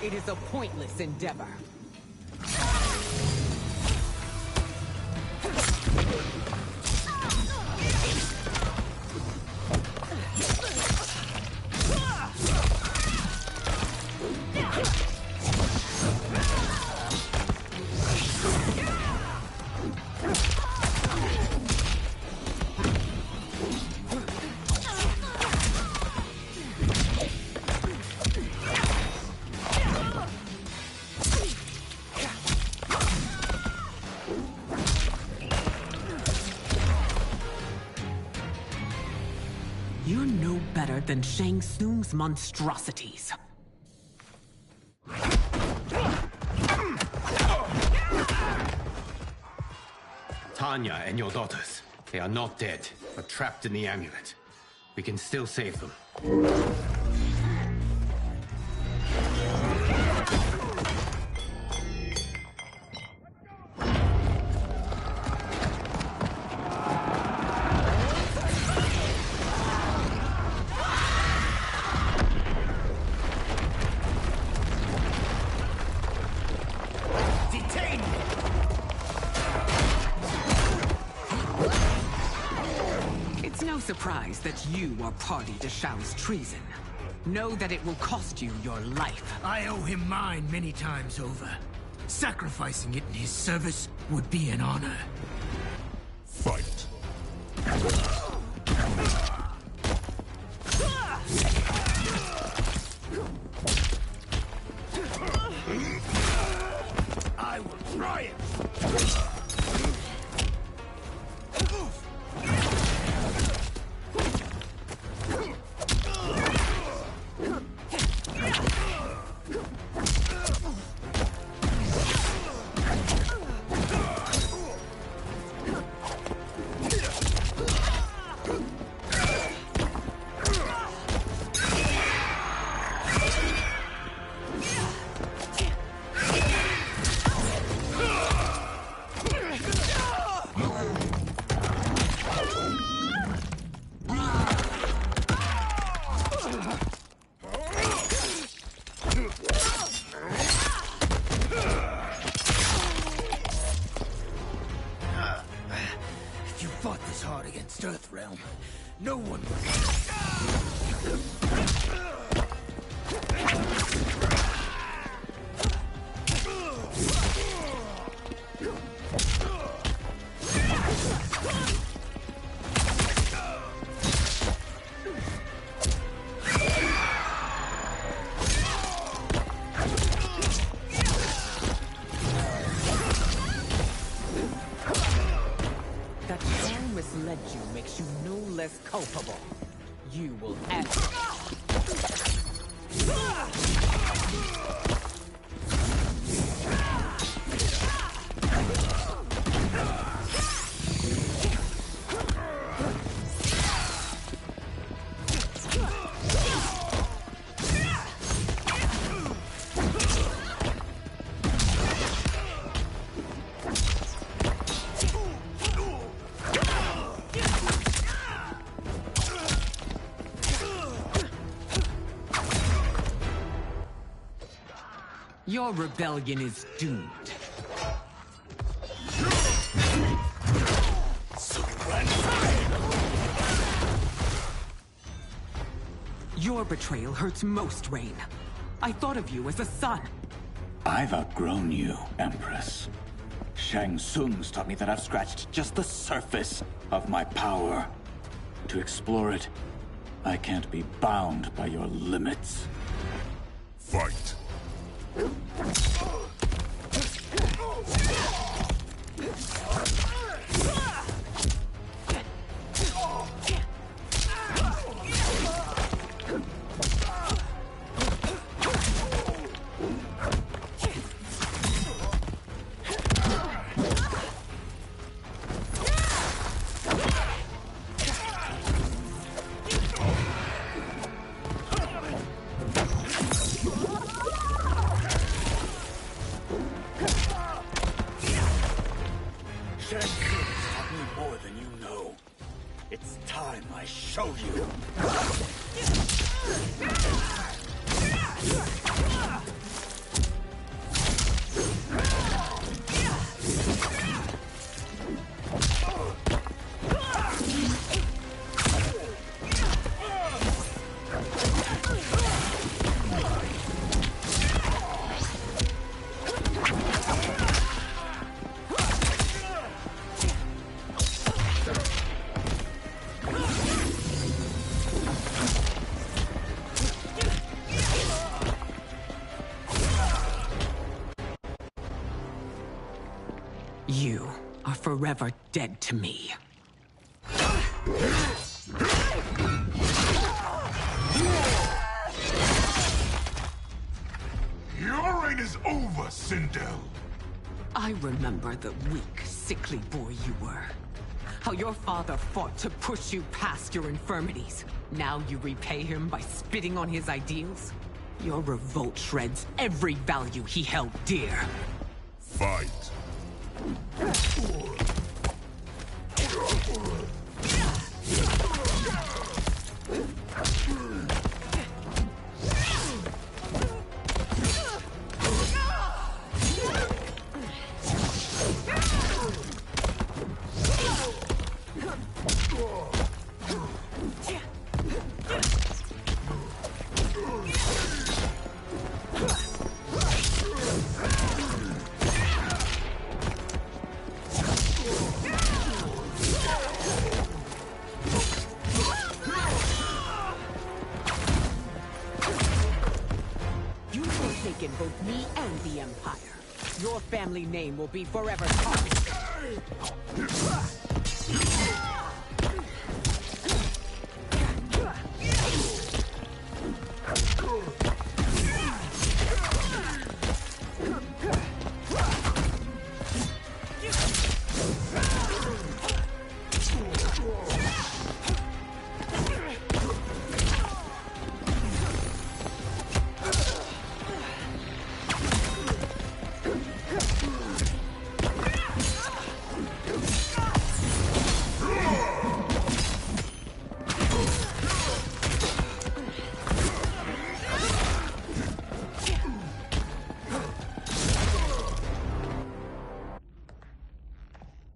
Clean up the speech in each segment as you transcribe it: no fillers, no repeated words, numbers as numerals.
It is a pointless endeavor. You're no better than Shang Tsung's monstrosities. Tanya and your daughters, they are not dead, but trapped in the amulet. We can still save them. It's no surprise that you are party to Shao's treason. Know that it will cost you your life. I owe him mine many times over. Sacrificing it in his service would be an honor. Fight. I will try it! If you fought this hard against Earthrealm, no one That Shao misled you makes you no less culpable. You will answer. Your rebellion is doomed. Your betrayal hurts most, Rain. I thought of you as a son. I've outgrown you, Empress. Shang Tsung's taught me that I've scratched just the surface of my power. To explore it, I can't be bound by your limits. Fight. Shang Tsung's taught me more than you know. It's time I show you. forever dead to me. Your reign is over, Sindel. I remember the weak, sickly boy you were. How your father fought to push you past your infirmities. Now you repay him by spitting on his ideals? Your revolt shreds every value he held dear. Fight. Both me and the Empire. Your family name will be forever tarnished.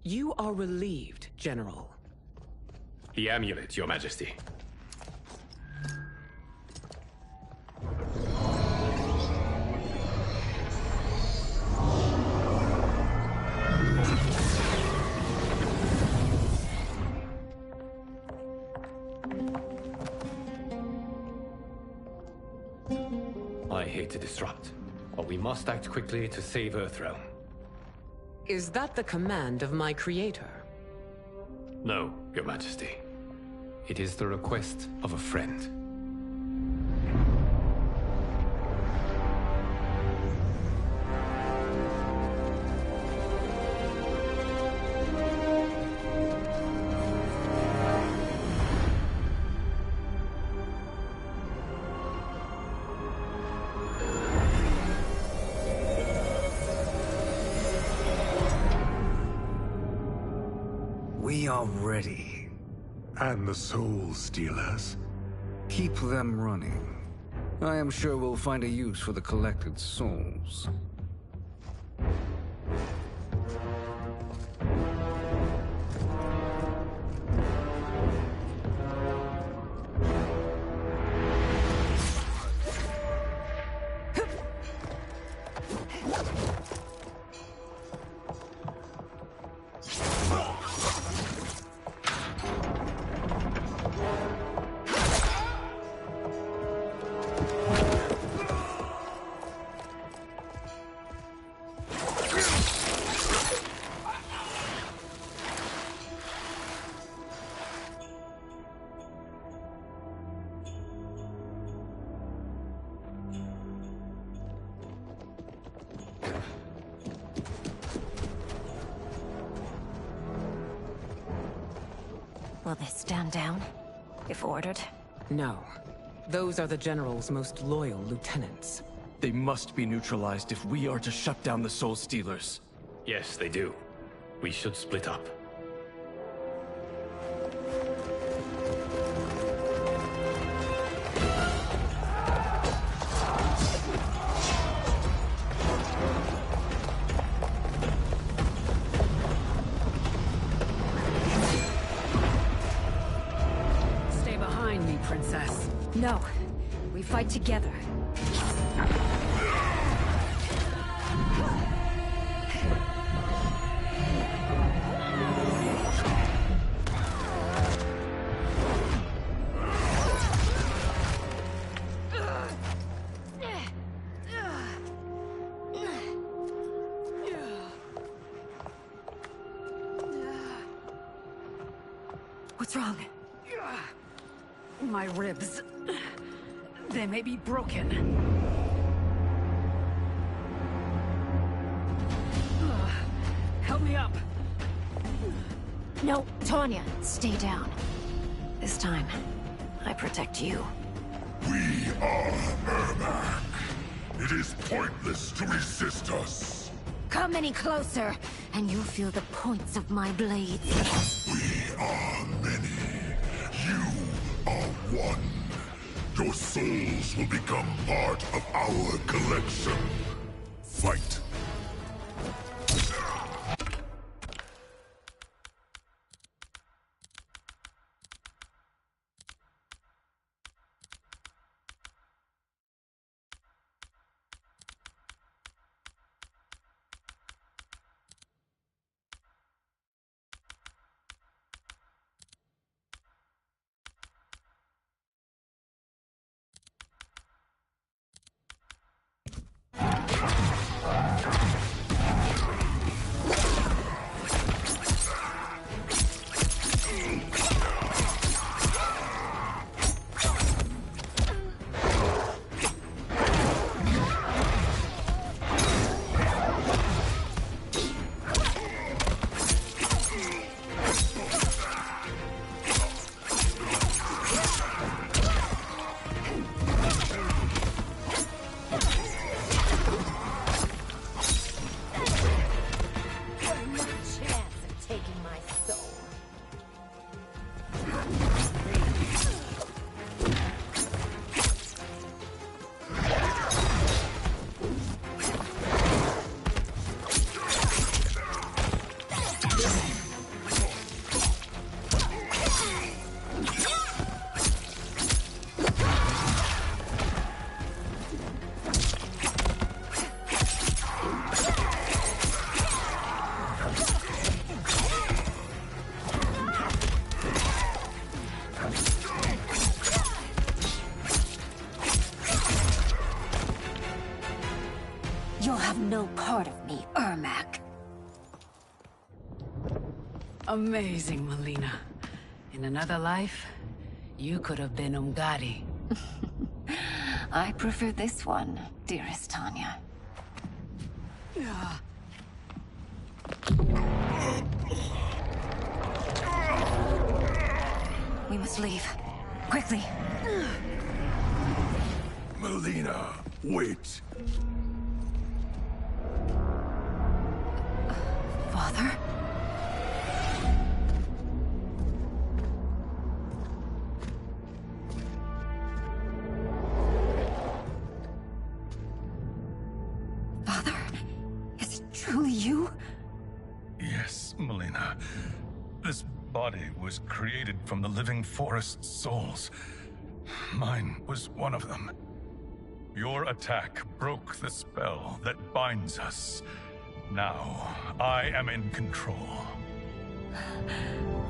You are relieved, General. The amulet, Your Majesty. I hate to disrupt, but we must act quickly to save Earthrealm. Is that the command of my creator? No, Your Majesty. It is the request of a friend. We are ready. And the Soul Stealers. Keep them running. I am sure we'll find a use for the collected souls. Will they stand down, if ordered? No. Those are the General's most loyal lieutenants. They must be neutralized if we are to shut down the Soul Stealers. Yes, they do. We should split up. Stay behind me, Princess. No. We fight together. What's wrong? My ribs. They may be broken. Help me up. No, Tanya, stay down. This time, I protect you. We are Ermac. It is pointless to resist us. Come any closer, and you'll feel the points of my blades. We are many. You are one. Your souls will become part of our collection. Fight. You'll have no part of me, Ermac. Amazing, Melina. In another life, you could have been Umgadi. I prefer this one, dearest Tanya. We must leave. Quickly. Melina, wait. Father? Father? Is it truly you? Yes, Melina. This body was created from the living forest's souls. Mine was one of them. Your attack broke the spell that binds us. Now, I am in control.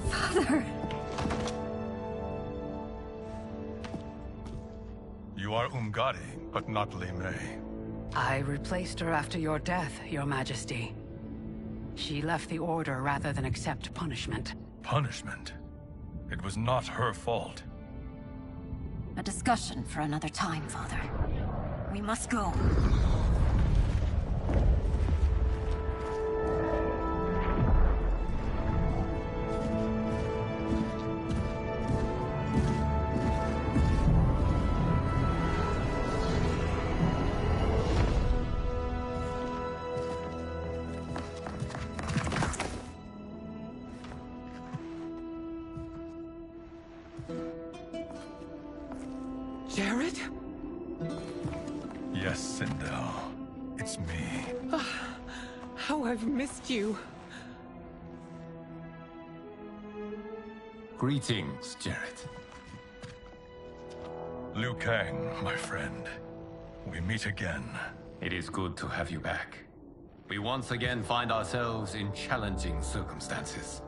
Father! You are Umgadi, but not Li Mei. I replaced her after your death, Your Majesty. She left the Order rather than accept punishment. Punishment? It was not her fault. A discussion for another time, Father. We must go. Jared? Yes, Sindel. It's me. How I've missed you. Greetings, Jared. Liu Kang, my friend. We meet again. It is good to have you back. We once again find ourselves in challenging circumstances.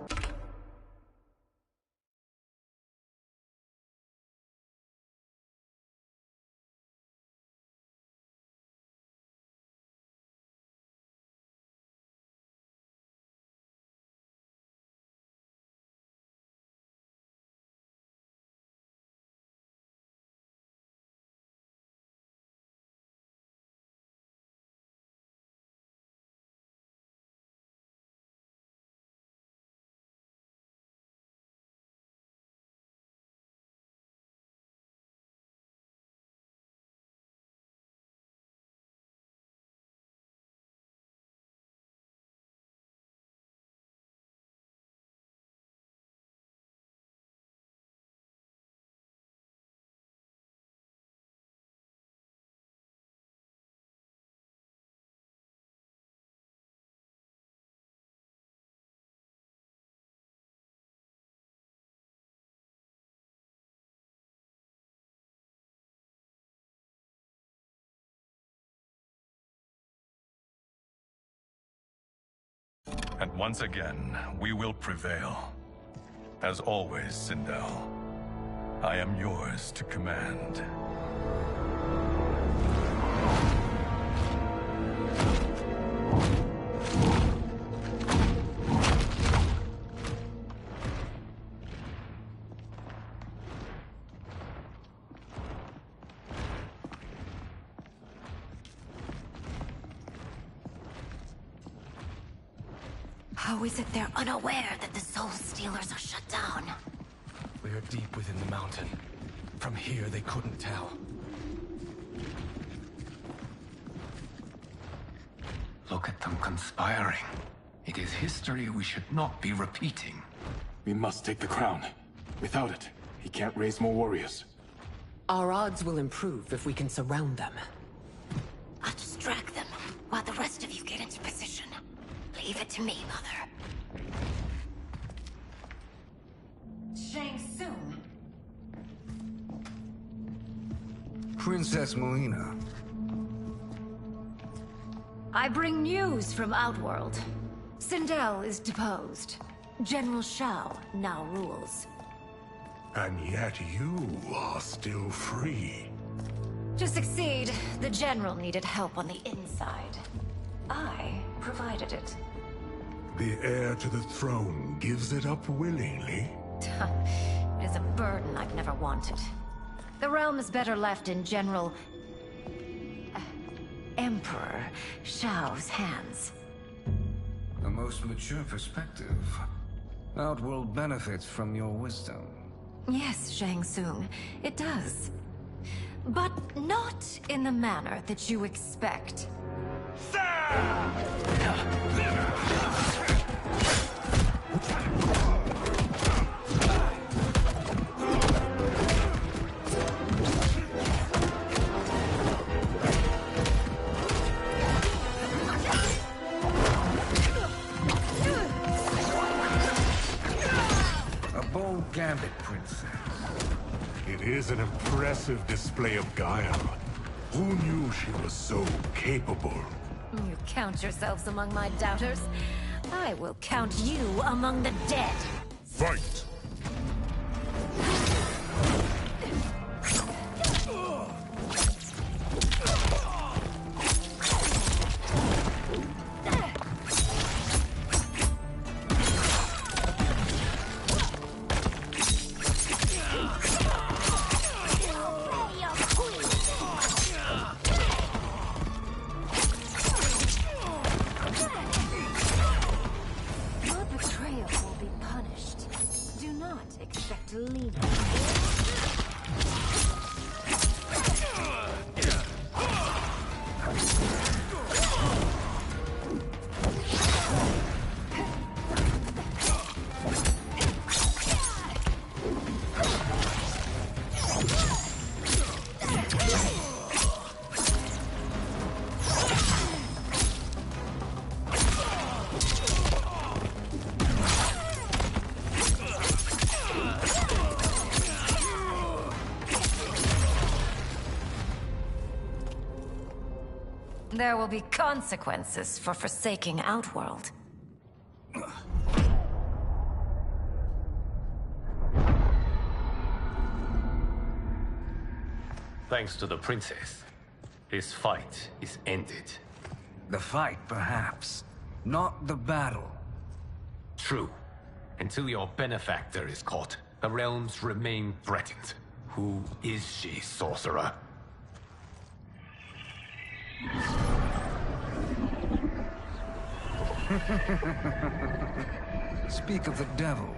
And once again, we will prevail. As always, Sindel, I am yours to command. How is it they're unaware that the Soul Stealers are shut down? We are deep within the mountain. From here, they couldn't tell. Look at them conspiring. It is history we should not be repeating. We must take the crown. Without it, he can't raise more warriors. Our odds will improve if we can surround them. I'll distract them while the rest of you get into position. Leave it to me, Mother. Shang Tsung. Princess Melina. I bring news from Outworld. Sindel is deposed. General Shao now rules. And yet you are still free. To succeed, the General needed help on the inside. I provided it. The heir to the throne gives it up willingly. It is a burden I've never wanted. The realm is better left in General... Emperor Shao's hands. A most mature perspective. Outworld benefits from your wisdom. Yes, Shang Tsung, it does. But not in the manner that you expect. A bold gambit, Princess. It is an impressive display of guile. Who knew she was so capable? You count yourselves among my doubters. I will count you among the dead. Fight! Your betrayal will be punished. Do not expect to leave. There will be consequences for forsaking Outworld. Thanks to the princess, this fight is ended. The fight, perhaps. Not the battle. True. Until your benefactor is caught, the realms remain threatened. Who is she, sorcerer? Speak of the devil.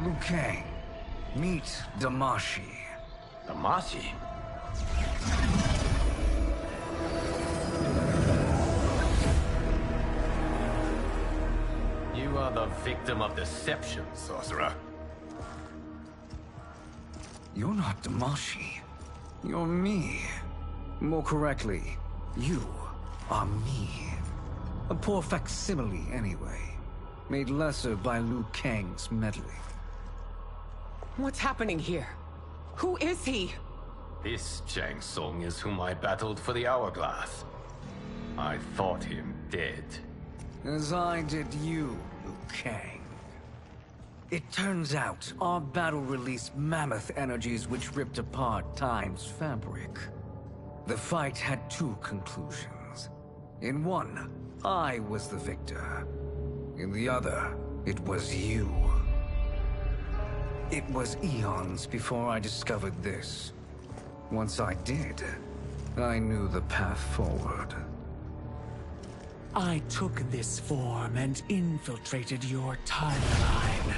Liu Kang. Meet Damashi. Damashi? You are the victim of deception, sorcerer. You're not Damashi. You're me. More correctly, you are me. A poor facsimile, anyway. Made lesser by Liu Kang's meddling. What's happening here? Who is he? This Shang Tsung is whom I battled for the Hourglass. I thought him dead. as I did you, Liu Kang. It turns out our battle released mammoth energies which ripped apart time's fabric. The fight had two conclusions. In one, I was the victor. In the other, it was you. It was eons before I discovered this. Once I did, I knew the path forward. I took this form and infiltrated your timeline.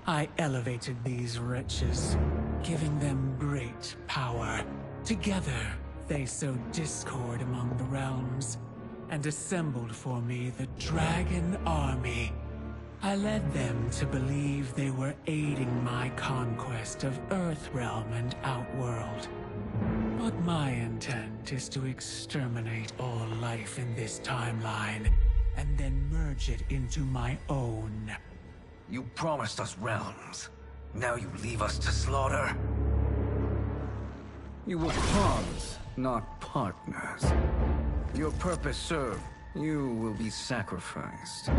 I elevated these wretches, giving them great power. Together, they sowed discord among the realms, and assembled for me the Dragon Army. I led them to believe they were aiding my conquest of Earthrealm and Outworld. But my intent is to exterminate all life in this timeline, and then merge it into my own. You promised us realms. Now you leave us to slaughter? You were pawns, not partners. Your purpose served. You will be sacrificed.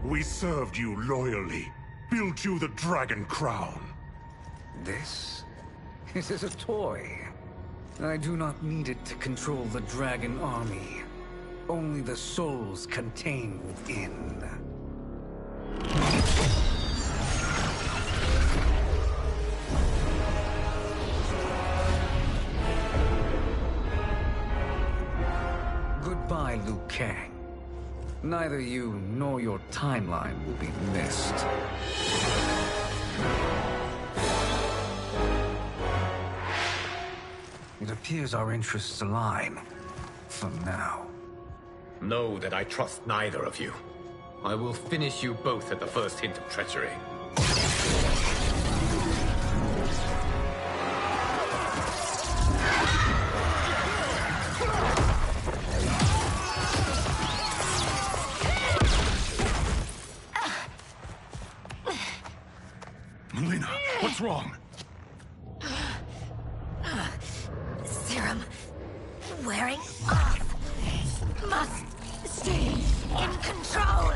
We served you loyally, built you the Dragon Crown. This is a toy. I do not need it to control the Dragon Army. Only the souls contained within. Goodbye, Liu Kang. Neither you nor your timeline will be missed. It appears our interests align. For now. Know that I trust neither of you. I will finish you both at the first hint of treachery. Melina, what's wrong? Serum wearing off. Must stay in control.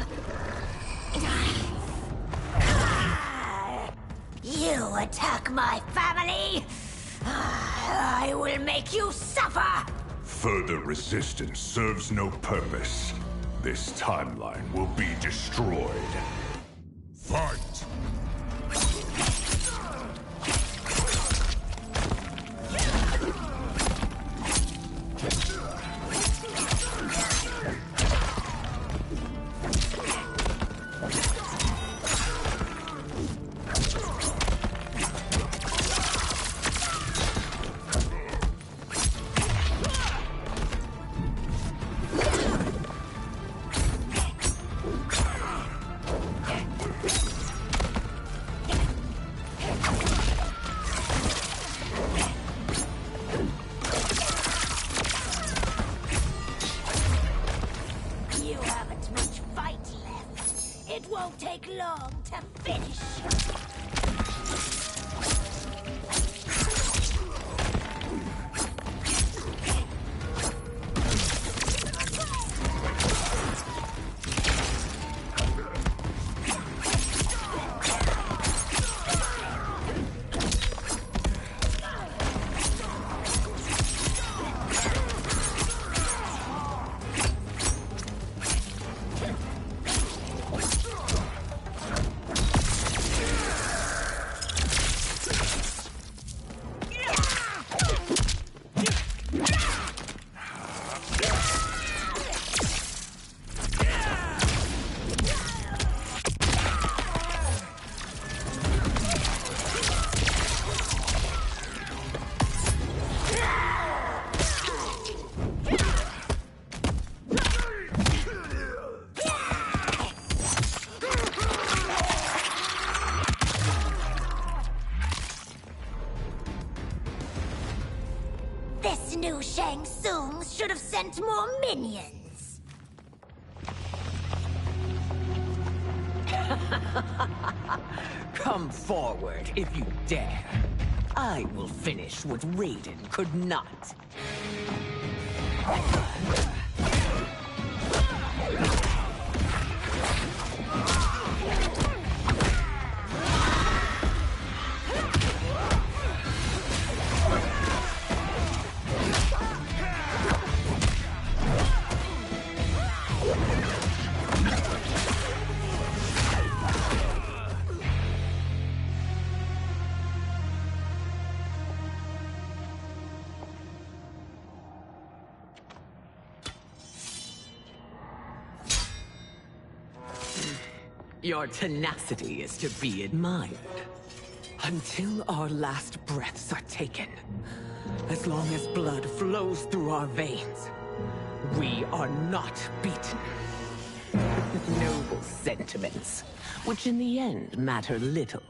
You attack my family. I will make you suffer. Further resistance serves no purpose. This timeline will be destroyed. Fight! Take long to finish. This new Shang Tsung should have sent more minions. Come forward if you dare. I will finish what Raiden could not. Your tenacity is to be admired. Until our last breaths are taken, as long as blood flows through our veins, we are not beaten. Noble sentiments, which in the end matter little.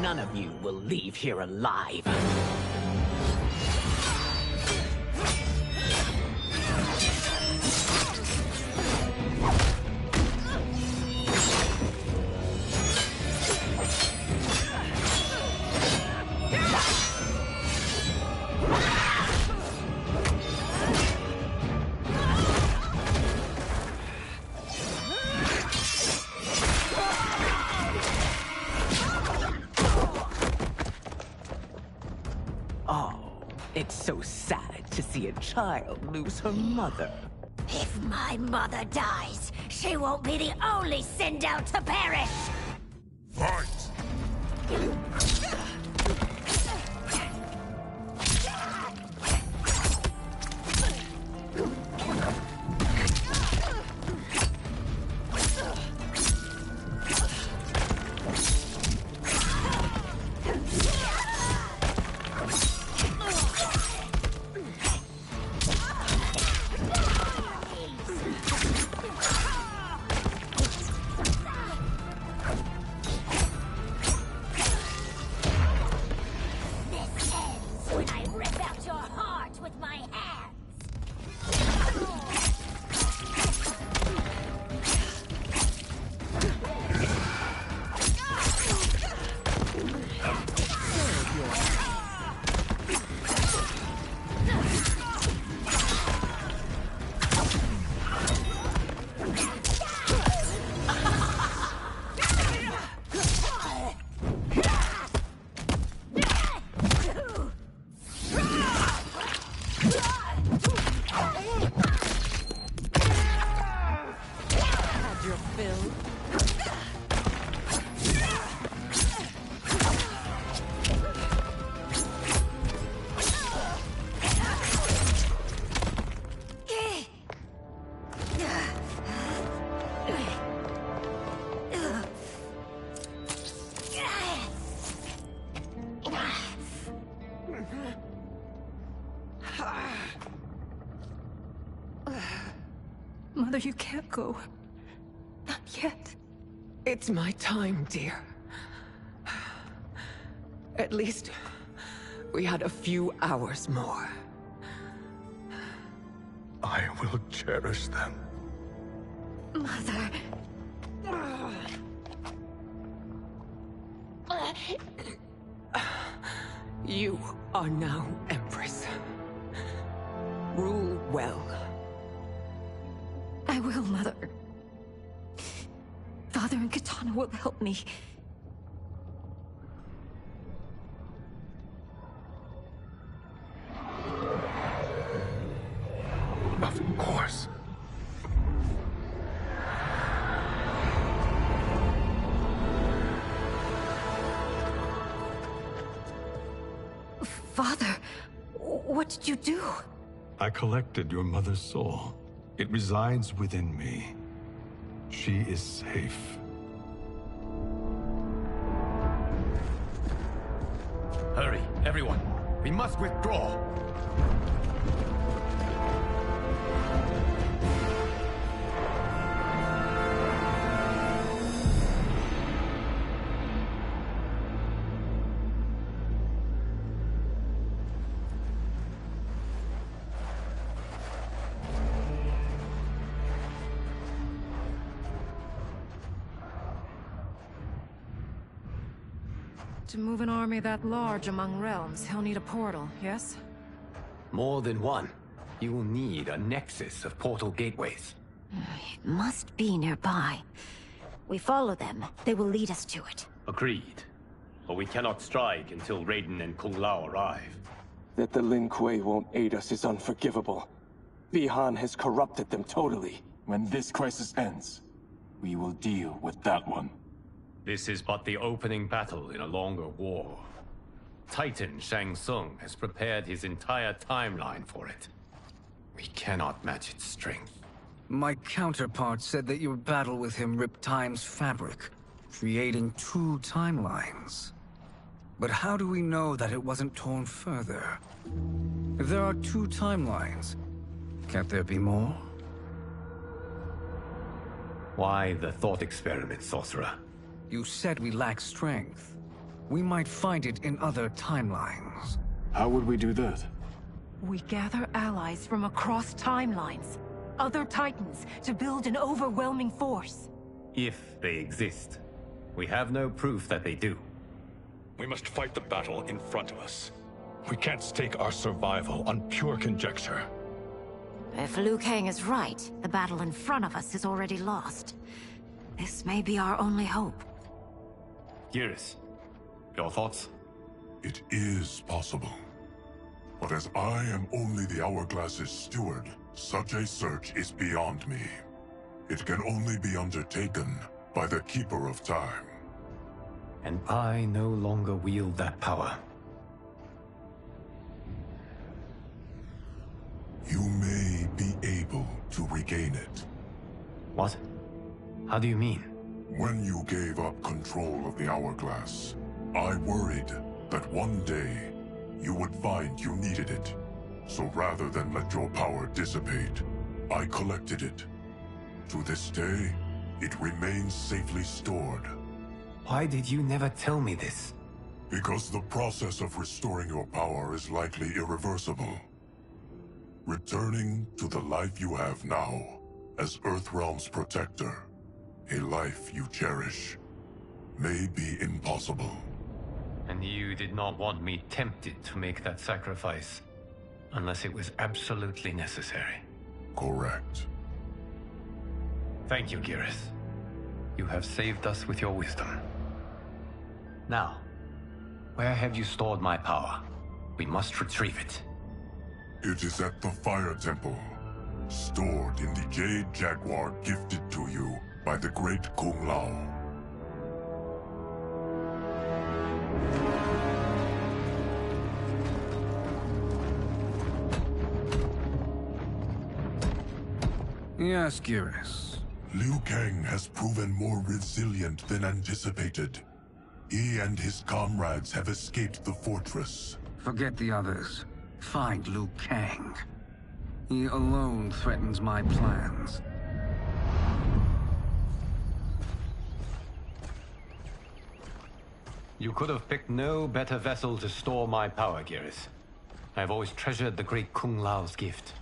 None of you will leave here alive. It's so sad to see a child lose her mother. If my mother dies, she won't be the only Sindel to perish! Fight! Mother, you can't go. Not yet. It's my time, dear. At least, we had a few hours more. I will cherish them. Mother... You are now Empress. Rule well. I will, Mother. Father and Katana will help me. Of course. Father, what did you do? I collected your mother's soul. It resides within me. She is safe. Hurry, everyone. We must withdraw. To move an army that large among realms, he'll need a portal, yes? More than one. You will need a nexus of portal gateways. It must be nearby. We follow them, they will lead us to it. Agreed. But we cannot strike until Raiden and Kung Lao arrive. That the Lin Kuei won't aid us is unforgivable. Bi-Han has corrupted them totally. When this crisis ends, we will deal with that one. This is but the opening battle in a longer war. Titan Shang Tsung has prepared his entire timeline for it. We cannot match its strength. My counterpart said that your battle with him ripped time's fabric, creating two timelines. But how do we know that it wasn't torn further? If there are two timelines, can't there be more? Why the thought experiment, Sorcerer? You said we lack strength. We might find it in other timelines. How would we do that? We gather allies from across timelines, other titans, to build an overwhelming force. If they exist. We have no proof that they do. We must fight the battle in front of us. We can't stake our survival on pure conjecture. If Liu Kang is right, the battle in front of us is already lost. This may be our only hope. Geras, your thoughts? It is possible. But as I am only the Hourglass's steward, such a search is beyond me. It can only be undertaken by the Keeper of Time. And I no longer wield that power. You may be able to regain it. What? How do you mean? When you gave up control of the Hourglass, I worried that one day you would find you needed it. So rather than let your power dissipate, I collected it. To this day, it remains safely stored. Why did you never tell me this? Because the process of restoring your power is likely irreversible. Returning to the life you have now, as Earthrealm's protector, a life you cherish, may be impossible. And you did not want me tempted to make that sacrifice, unless it was absolutely necessary. Correct. Thank you, Geras. You have saved us with your wisdom. Now, where have you stored my power? We must retrieve it. It is at the Fire Temple, stored in the Jade Jaguar gifted to you by the great Kung Lao. Yes, Geras. Liu Kang has proven more resilient than anticipated. He and his comrades have escaped the fortress. Forget the others. Find Liu Kang. He alone threatens my plans. You could have picked no better vessel to store my power, Geras. I have always treasured the great Kung Lao's gift.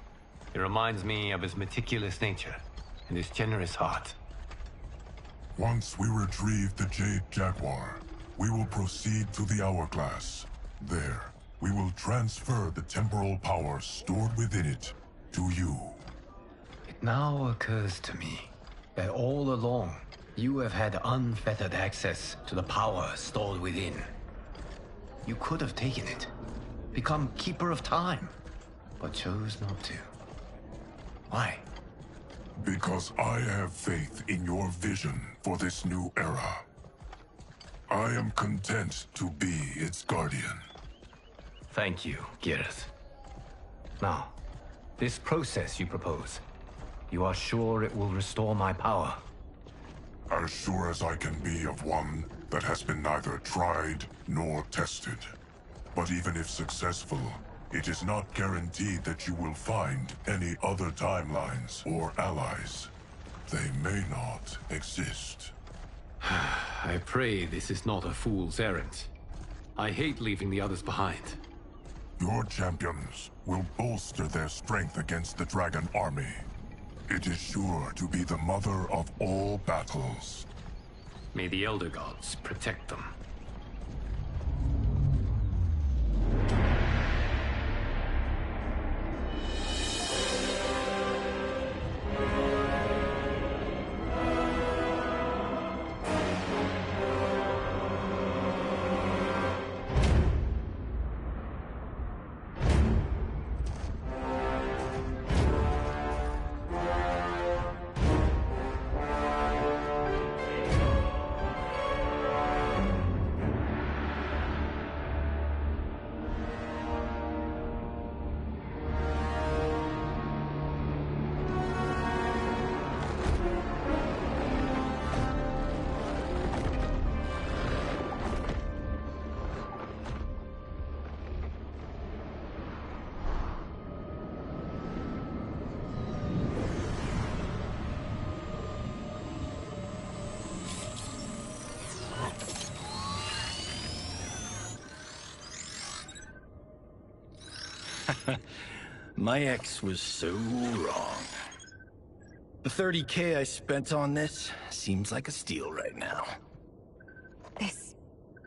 It reminds me of his meticulous nature and his generous heart. Once we retrieve the Jade Jaguar, we will proceed to the Hourglass. There, we will transfer the temporal power stored within it to you. It now occurs to me that all along, you have had unfettered access to the power stored within. You could have taken it, become Keeper of Time, but chose not to. Why? Because I have faith in your vision for this new era. I am content to be its guardian. Thank you, Geras. Now, this process you propose, you are sure it will restore my power? As sure as I can be of one that has been neither tried nor tested. But even if successful, it is not guaranteed that you will find any other timelines or allies. They may not exist. I pray this is not a fool's errand. I hate leaving the others behind. Your champions will bolster their strength against the Dragon Army. It is sure to be the mother of all battles. May the Elder Gods protect them. My ex was so wrong. The 30K I spent on this seems like a steal right now. This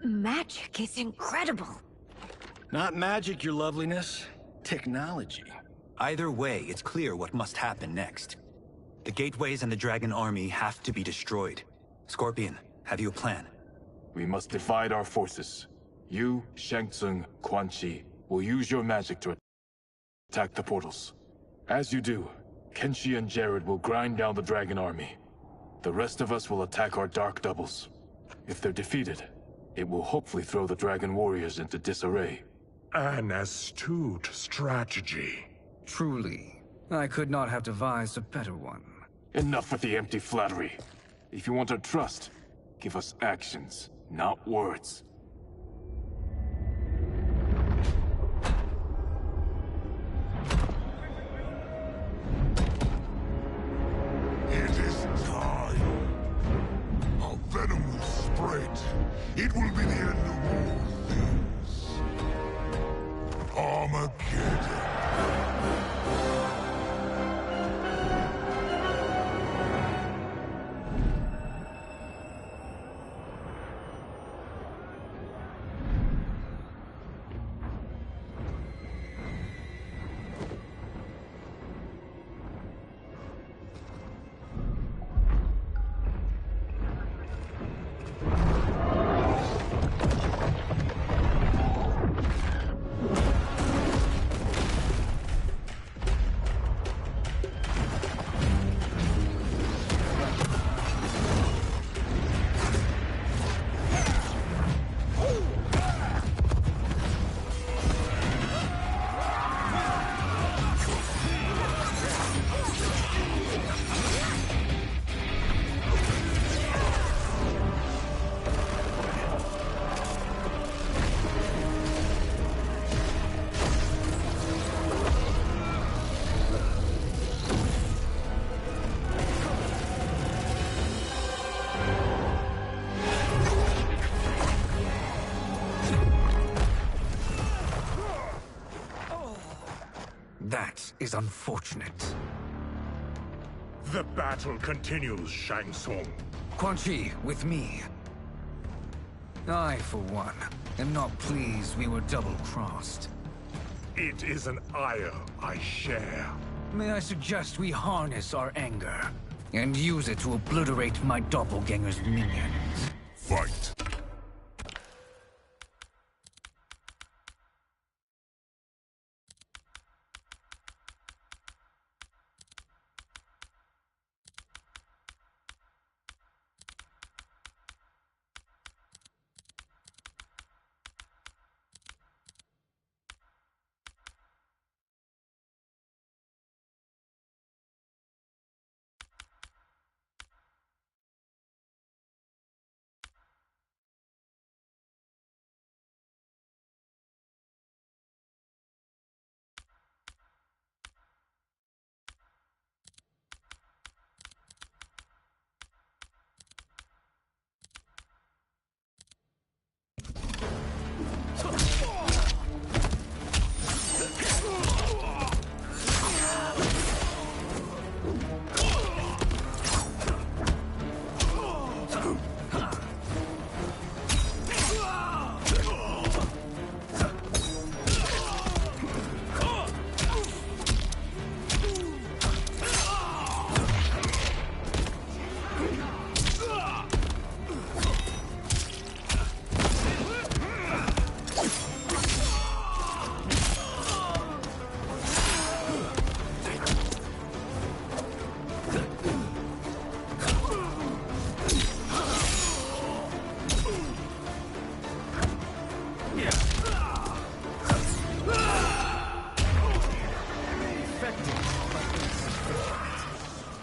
magic is incredible. Not magic, your loveliness. Technology. Either way, it's clear what must happen next. The gateways and the Dragon Army have to be destroyed. Scorpion, have you a plan? We must divide our forces. You, Shang Tsung, Quan Chi, will use your magic to attack the portals. As you do, Kenshi and Jared will grind down the Dragon Army. The rest of us will attack our Dark Doubles. If they're defeated, it will hopefully throw the Dragon Warriors into disarray. An astute strategy. Truly, I could not have devised a better one. Enough with the empty flattery. If you want our trust, give us actions, not words. It is time. Our venom will spread. It will be the end of all things. Armageddon. That is unfortunate. The battle continues, Shang Tsung. Quan Chi, with me. I, for one, am not pleased we were double-crossed. It is an ire I share. May I suggest we harness our anger and use it to obliterate my doppelganger's minions? Fight.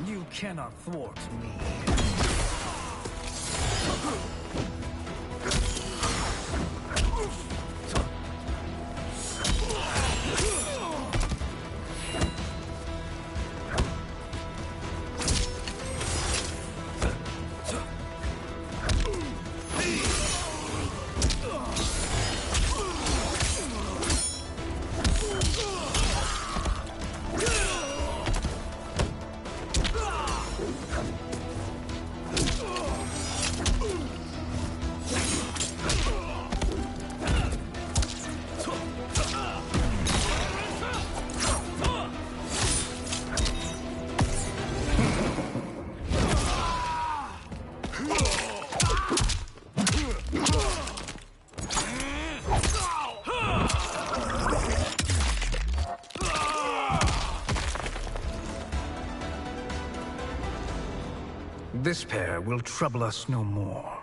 You cannot thwart me. This pair will trouble us no more.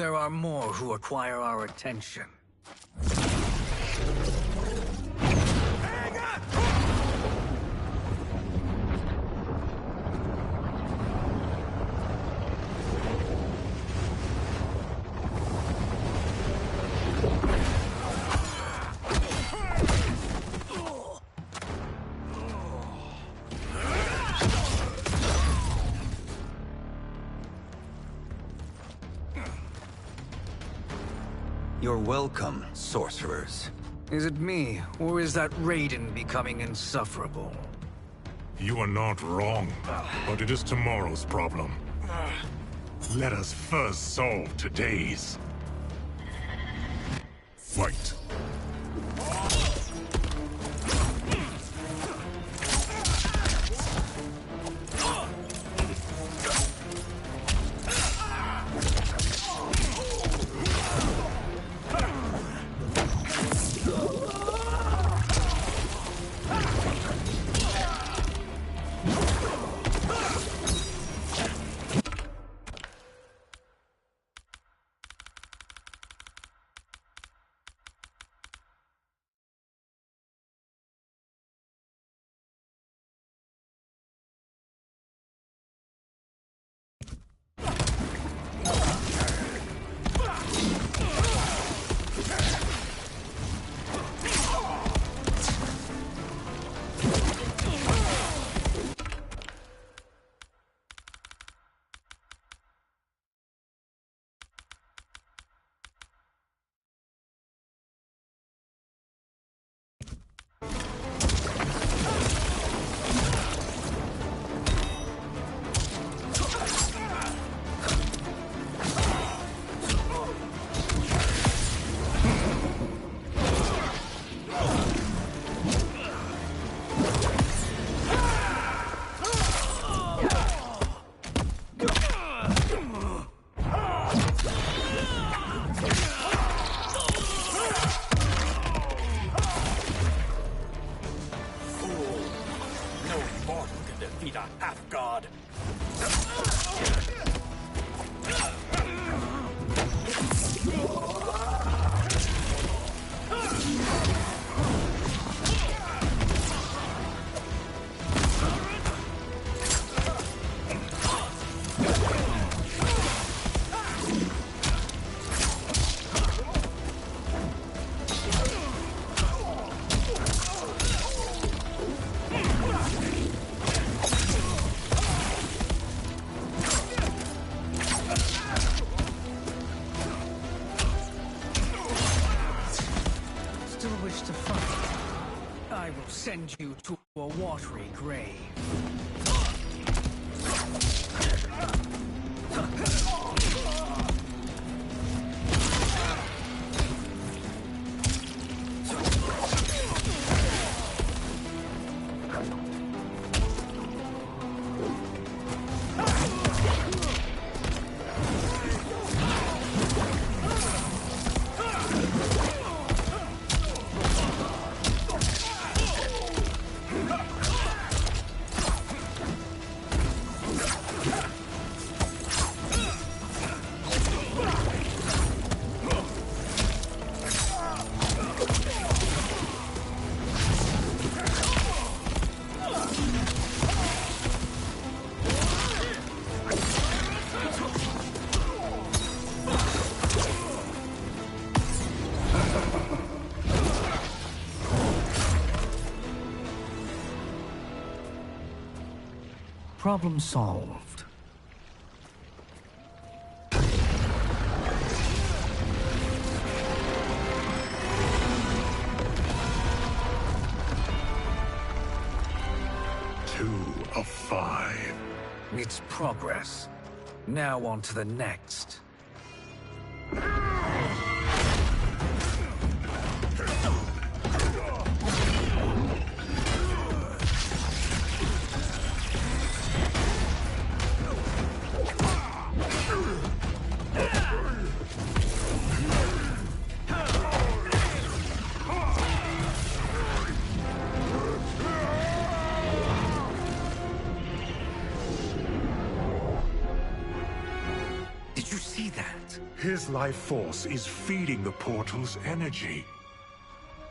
There are more who require our attention. You're welcome, sorcerers. Is it me, or is that Raiden becoming insufferable? You are not wrong, but it is tomorrow's problem. Let us first solve today's. Fight. Send you to a watery grave. Problem solved. Two of 5. It's progress. Now on to the next. His life force is feeding the portal's energy.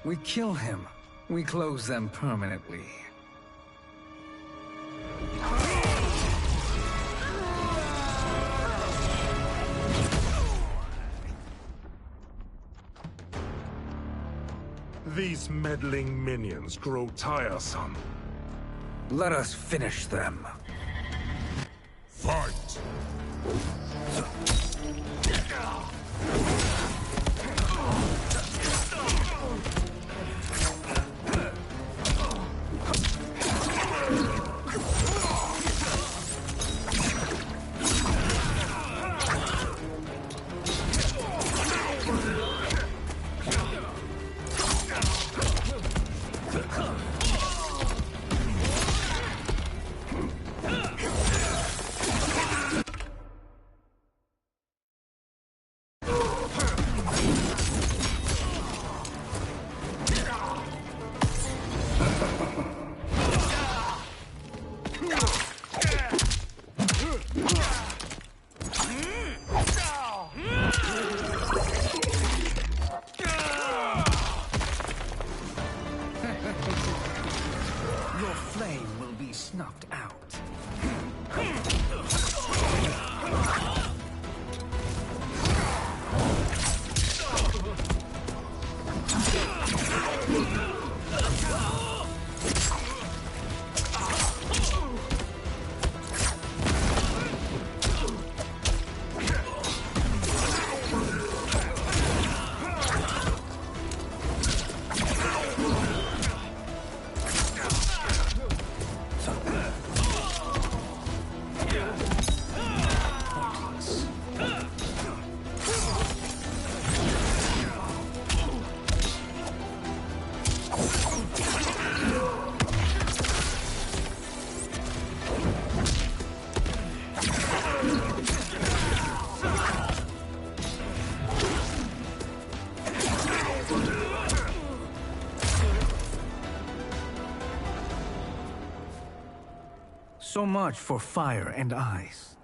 We kill him. We close them permanently. These meddling minions grow tiresome. Let us finish them. Fight! So much for fire and ice.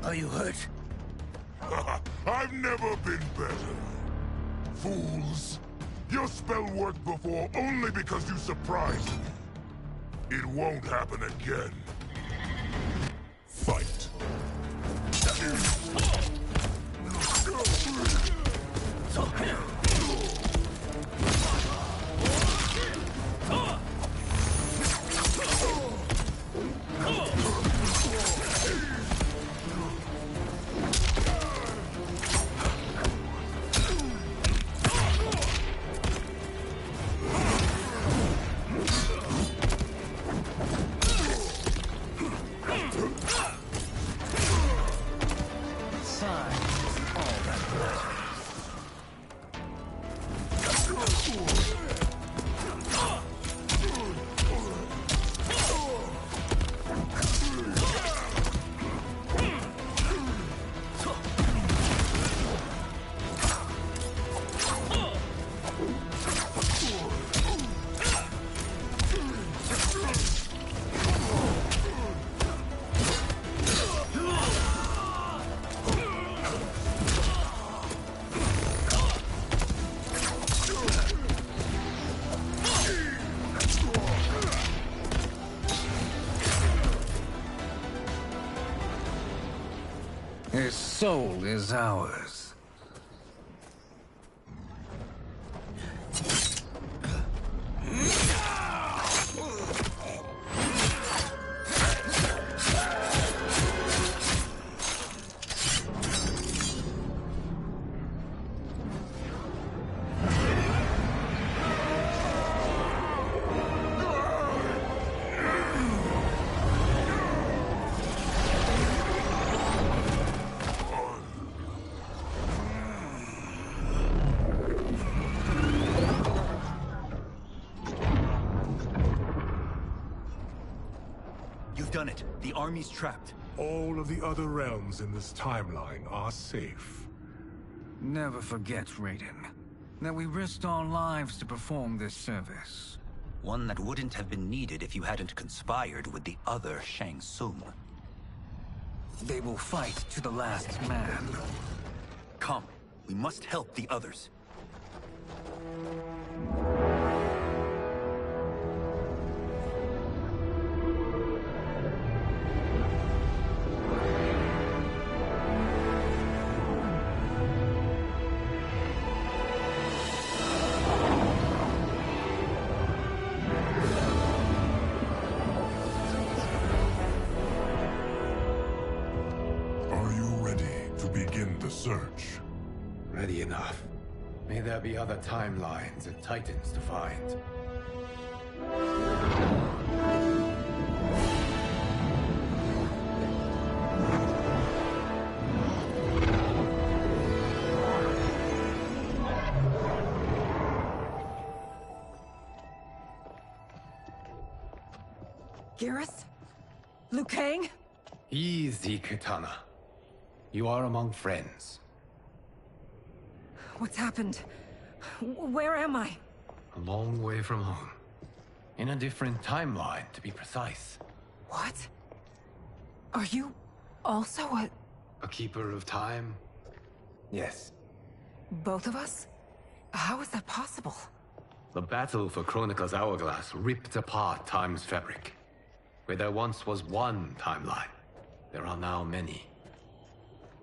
Are you hurt? I've never been better. Fools! Your spell worked before only because you surprised me. It won't happen again. Fight. His soul is ours. You've done it. The army's trapped. All of the other realms in this timeline are safe. Never forget, Raiden, that we risked our lives to perform this service. One that wouldn't have been needed if you hadn't conspired with the other Shang Tsung. They will fight to the last man. Come, we must help the others. Are you ready to begin the search? Ready enough. May there be other timelines and titans to find. Garrus? Liu Kang? Easy, Katana. You are among friends. What's happened? Where am I? A long way from home. In a different timeline, to be precise. What? Are you also a keeper of time? Yes. both of us? How is that possible? The battle for Chronica's hourglass ripped apart time's fabric. Where there once was one timeline, there are now many.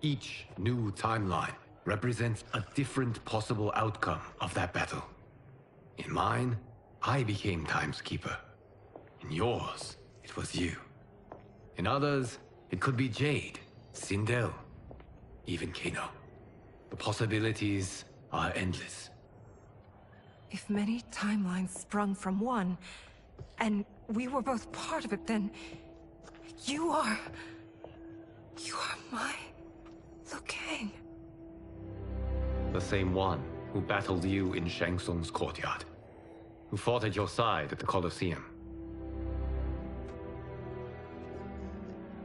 Each new timeline represents a different possible outcome of that battle. In mine, I became Time's Keeper. In yours, it was you. In others, it could be Jade, Sindel, even Kano. The possibilities are endless. If many timelines sprung from one, and we were both part of it, then you are my Liu Kang. The same one who battled you in Shang Tsung's courtyard. Who fought at your side at the Colosseum.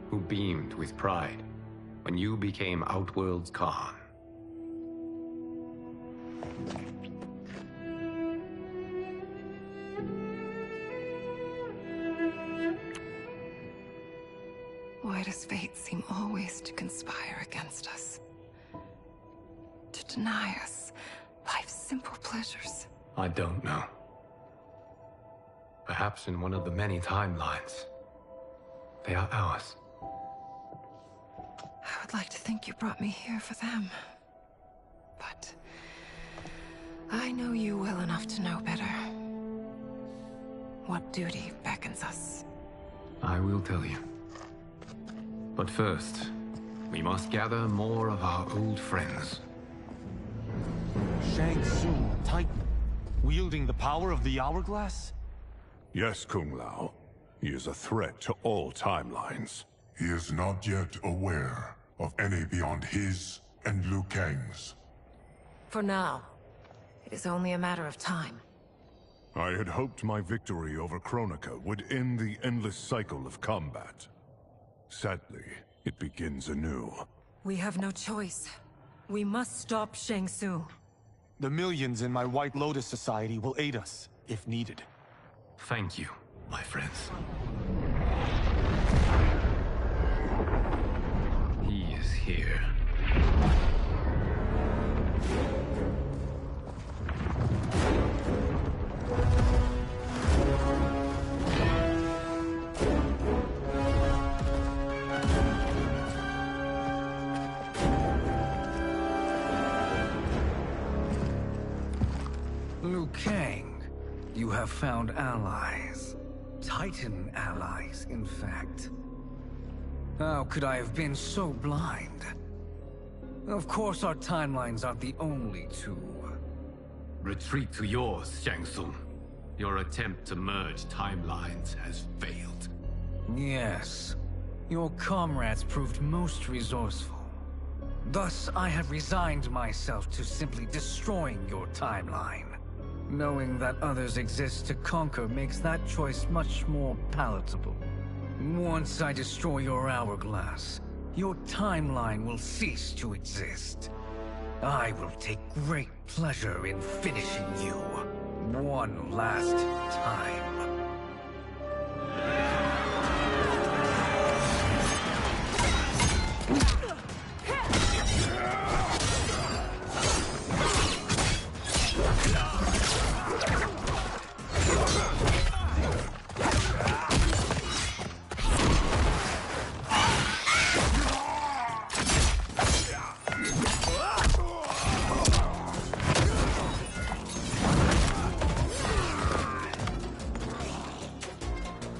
Who beamed with pride when you became Outworld's Khan. Why does fate seem always to conspire against us? To deny us life's simple pleasures? I don't know. Perhaps in one of the many timelines, they are ours. I would like to think you brought me here for them. But I know you well enough to know better. What duty beckons us? I will tell you. But first, we must gather more of our old friends. Shang Tsung, Titan, wielding the power of the hourglass? Yes, Kung Lao. He is a threat to all timelines. He is not yet aware of any beyond his and Liu Kang's. For now, it is only a matter of time. I had hoped my victory over Kronika would end the endless cycle of combat. Sadly, it begins anew. We have no choice. We must stop Shang Tsung. The millions in my White Lotus Society will aid us, if needed. Thank you, my friends. He is here. Liu Kang, you have found allies. Titan allies, in fact. How could I have been so blind? Of course our timelines aren't the only two. Retreat to yours, Shang Tsung. Your attempt to merge timelines has failed. Yes. Your comrades proved most resourceful. Thus, I have resigned myself to simply destroying your timeline. Knowing that others exist to conquer makes that choice much more palatable. Once I destroy your hourglass, your timeline will cease to exist. I will take great pleasure in finishing you one last time.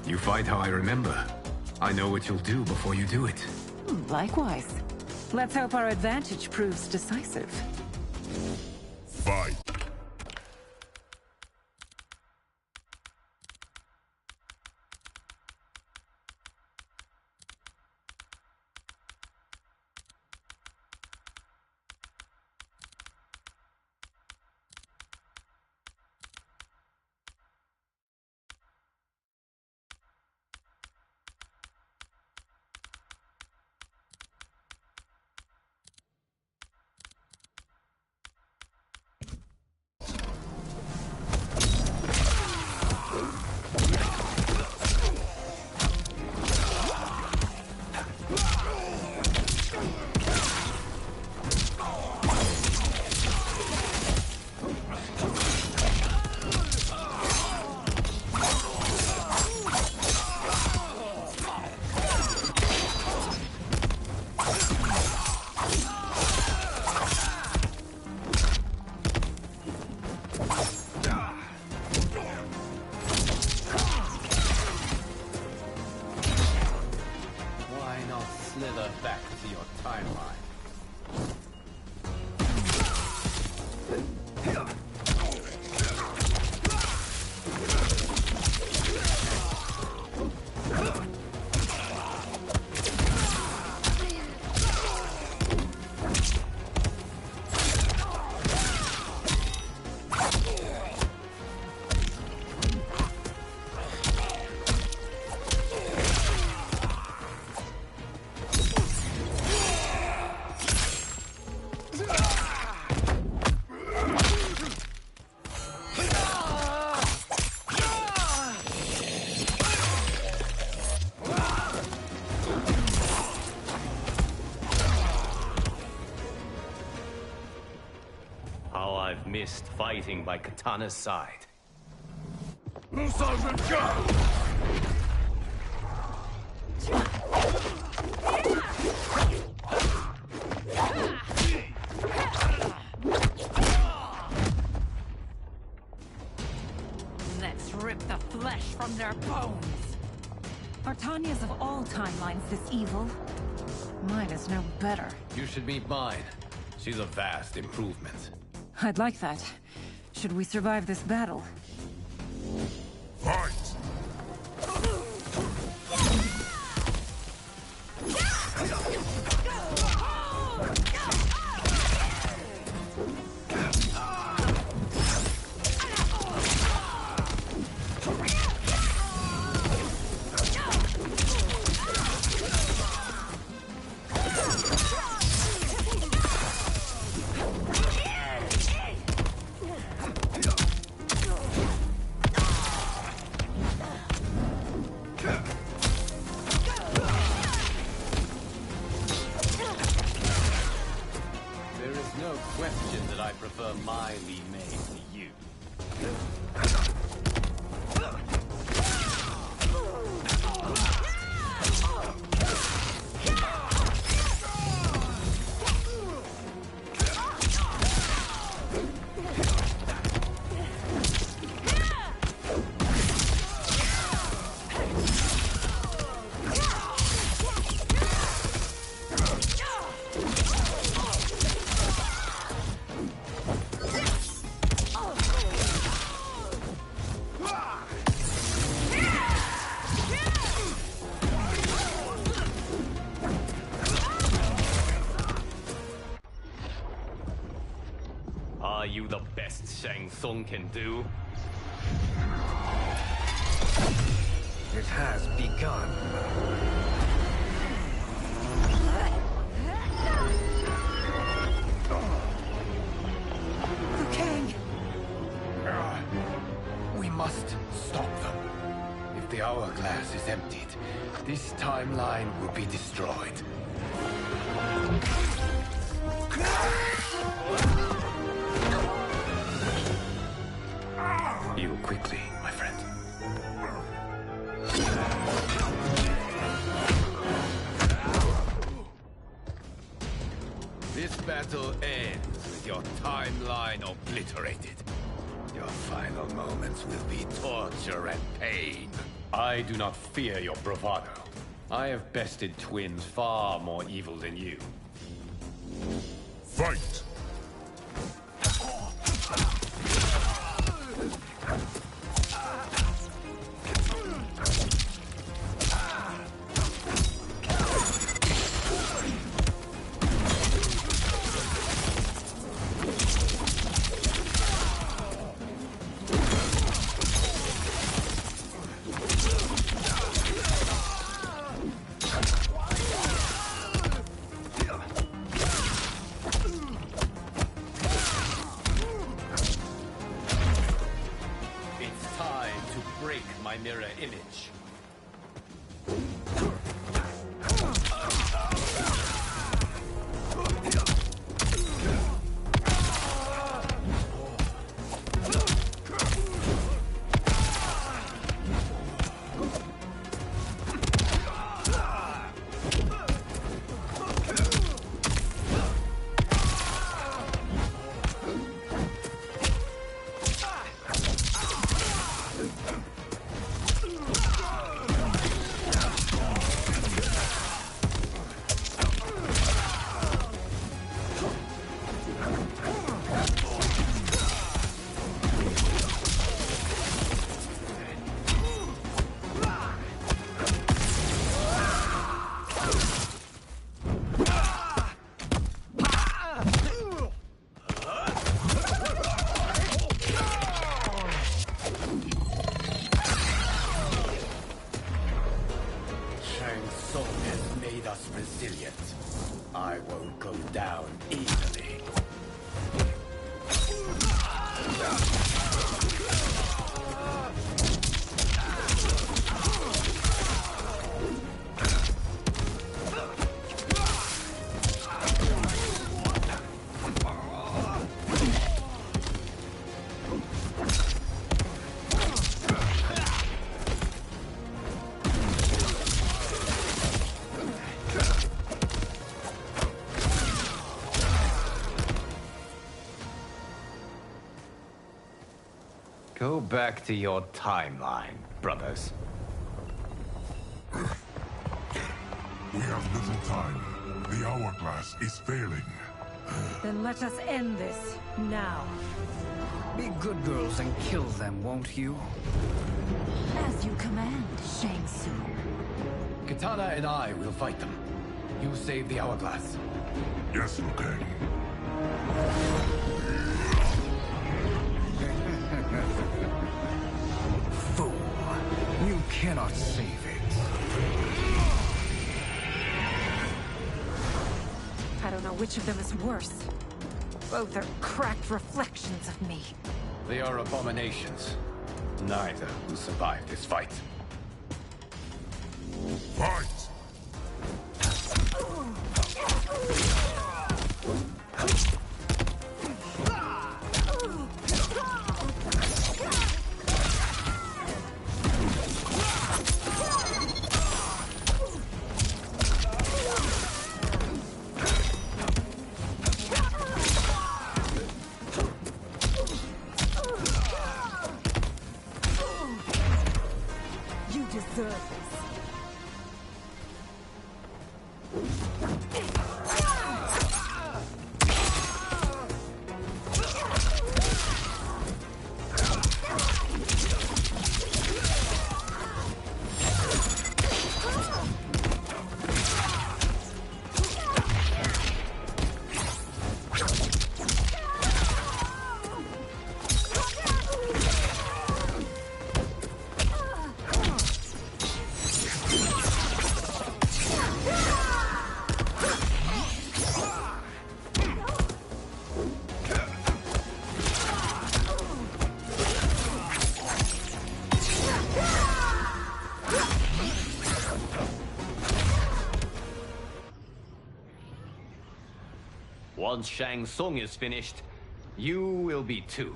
You fight how I remember. I know what you'll do before you do it. Likewise. Let's hope our advantage proves decisive. Fight! How I've missed fighting by Katana's side. Let's rip the flesh from their bones. Are Tanya's of all timelines this evil? Mine is no better. You should meet mine. She's a vast improvement. I'd like that. Should we survive this battle? Fight! Are you the best Shang Tsung can do? It has begun. The king! We must stop them. If the hourglass is emptied, this timeline will be destroyed. Heal quickly, my friend. This battle ends with your timeline obliterated. Your final moments will be torture and pain. I do not fear your bravado. I have bested twins far more evil than you. Fight! My mirror image. Go back to your timeline, brothers. We have little time. The hourglass is failing. Then let us end this, now. Be good girls and kill them, won't you? As you command, Shang Tsung. Katana and I will fight them. You save the hourglass. Yes, Liu Kang. Fool. You cannot save it. I don't know which of them is worse. Both are cracked reflections of me. They are abominations. Neither will survive this fight. Fight! You deserve this. Once Shang Tsung is finished, you will be too.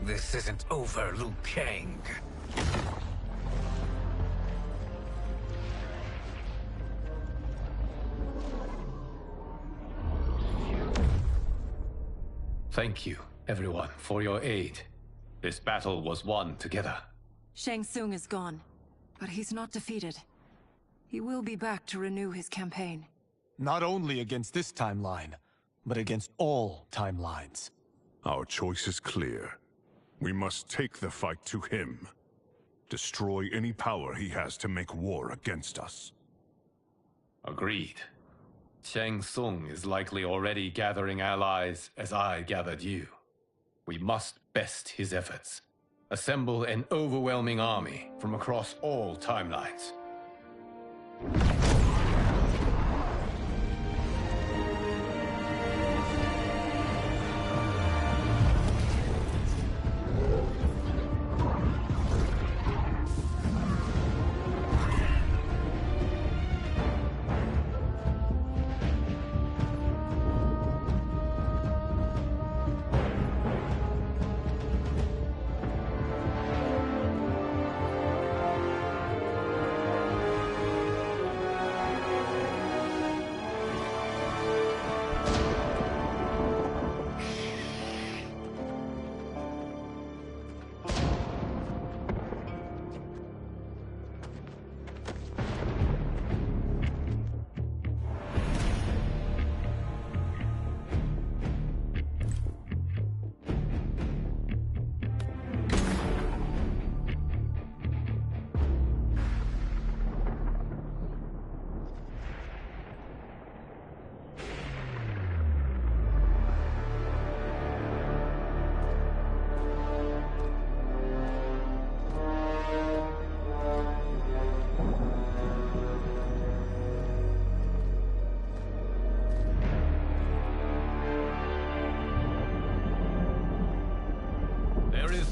This isn't over, Liu Kang. Thank you, everyone, for your aid. This battle was won together. Shang Tsung is gone, but he's not defeated. He will be back to renew his campaign. Not only against this timeline, but against all timelines. Our choice is clear. We must take the fight to him. Destroy any power he has to make war against us. Agreed. Shang Tsung is likely already gathering allies as I gathered you. We must best his efforts. Assemble an overwhelming army from across all timelines.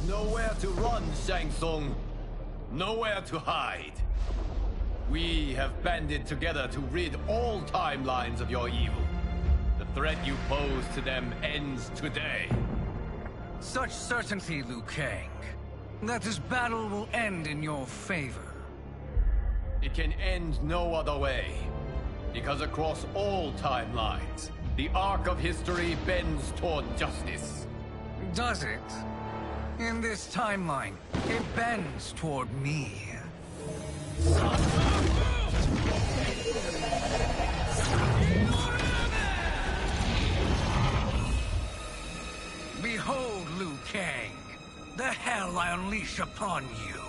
nowhere to run, Shang Tsung. Nowhere to hide. We have banded together to rid all timelines of your evil. The threat you pose to them ends today. Such certainty, Liu Kang, that this battle will end in your favor. It can end no other way. Because across all timelines, the arc of history bends toward justice. Does it? In this timeline, it bends toward me. Behold, Liu Kang, the hell I unleash upon you.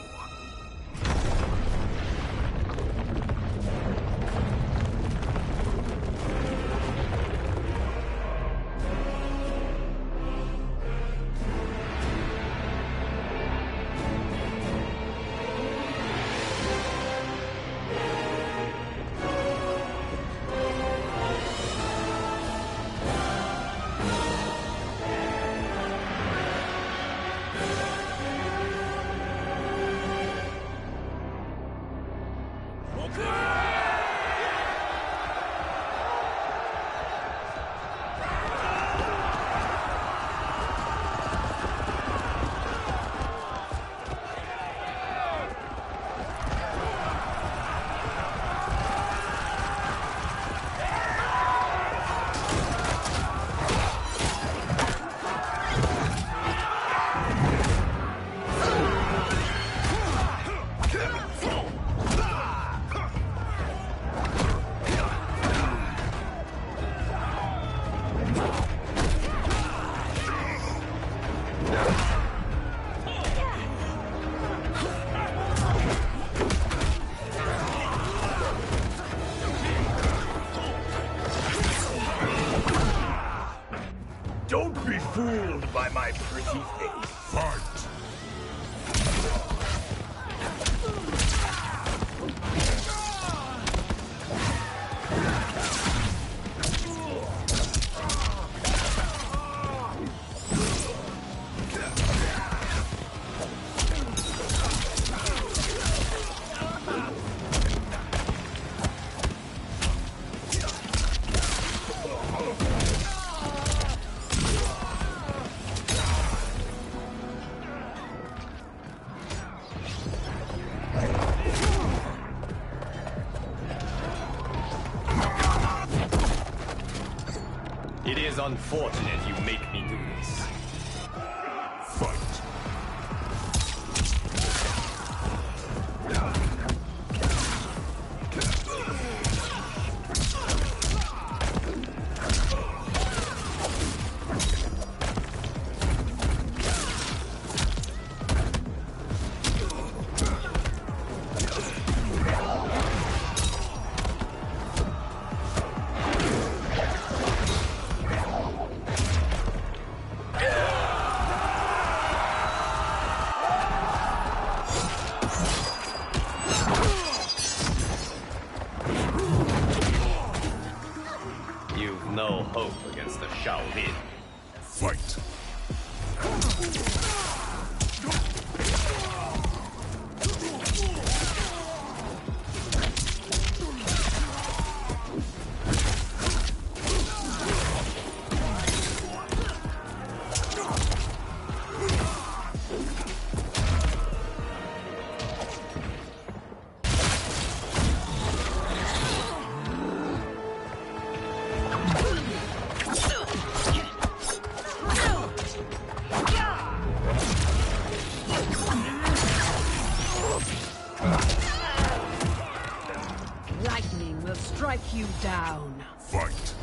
Don't be fooled by my pretty face. Fight! It is unfortunate you make me do this. Fight. You've no hope against the Shaolin. Fight. Lightning will strike you down. Fight.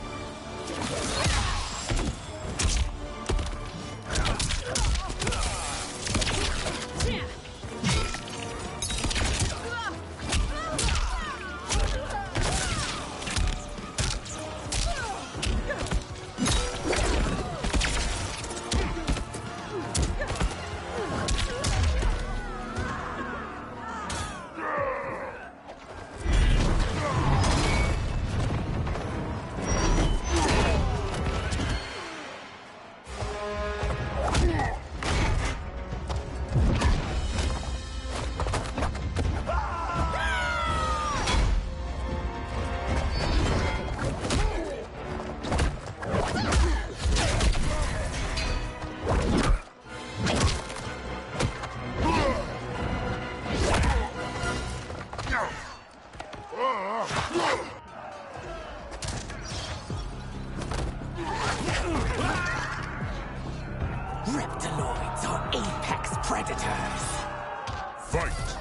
Androids are apex predators. Fight!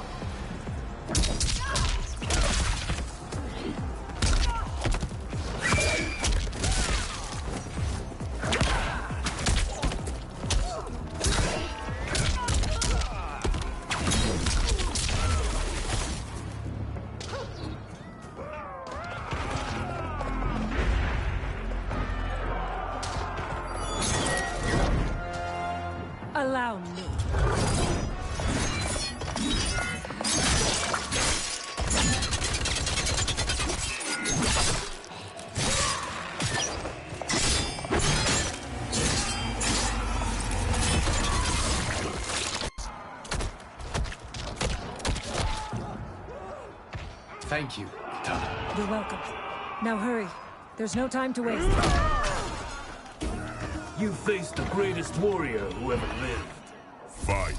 Allow me. Thank you, Kitana. You're welcome. Now hurry. There's no time to waste. You faced the greatest warrior who ever lived. Fight!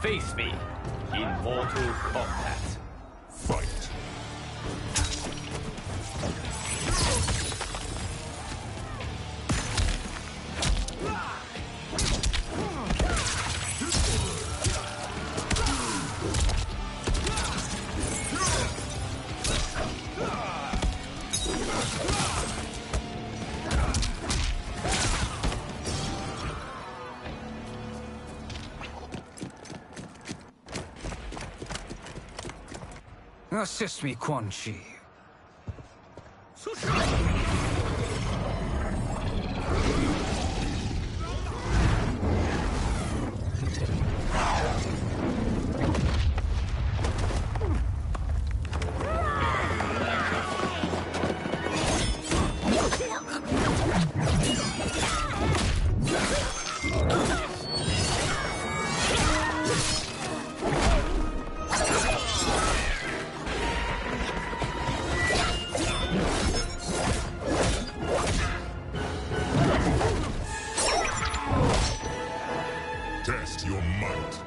Face me in Mortal Kombat. Fight! Assist me, Quan Chi. Test your might.